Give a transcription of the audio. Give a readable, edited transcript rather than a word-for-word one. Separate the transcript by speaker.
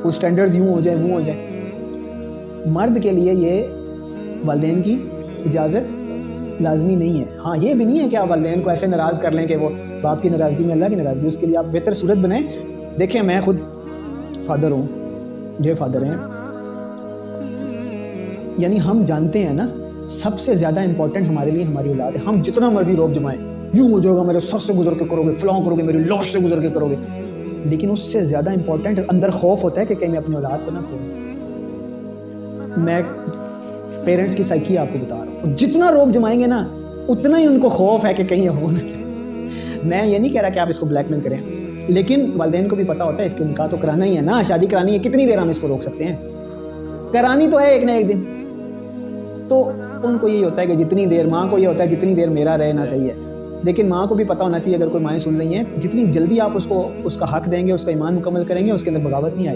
Speaker 1: وہ اسٹینڈرڈز یوں ہو جائیں وہ ہو جائیں. مرد کے لیے یہ والدین کی اجازت لازمی نہیں ہے. ہاں یہ بھی نہیں ہے کہ آپ والدین کو ایسے ناراض کر لیں کہ وہ باپ کی ناراضگی میں اللہ کی ناراضگی. اس کے لیے آپ بہتر صورت بنائیں. دیکھیں میں خود فادر ہوں, یہ فادر ہیں, یعنی ہم جانتے ہیں نا سب سے زیادہ امپورٹنٹ ہمارے لیے ہماری اولاد ہے. ہم جتنا مرضی روب جمائیں, یوں ہو جائے گا میرے سر سے گزر کے کرو گے, فلاں کرو گے, میری لاش سے گزر کے کرو گے, لیکن اس سے زیادہ امپورٹنٹ اندر خوف ہوتا ہے کہ کہیں میں اپنی اولاد کو نہ کھوں. میں پیرنٹس کی سائیکی آپ کو بتا رہا ہوں, جتنا روب جمائیں گے نا اتنا ہی ان کو خوف ہے کہ کہیں ہو نہ جائے. میں یہ نہیں کہہ رہا کہ آپ اس کو بلیک میل کریں, لیکن والدین کو بھی پتا ہوتا ہے اس کے نکاح تو کرانا ہی ہے نا, شادی کرانی ہے, کتنی دیر ہم اس کو روک سکتے ہیں, کرانی تو ہے ایک نہ ایک دن. تو ان کو یہی ہوتا ہے کہ جتنی دیر, ماں کو یہ ہوتا ہے جتنی دیر میرا رہنا صحیح ہے. لیکن ماں کو بھی پتا ہونا چاہیے, اگر کوئی مائیں سن رہی ہیں, جتنی جلدی آپ اس کو اس کا حق دیں گے, اس کا ایمان مکمل کریں گے, اس کے اندر بغاوت نہیں آئے گی.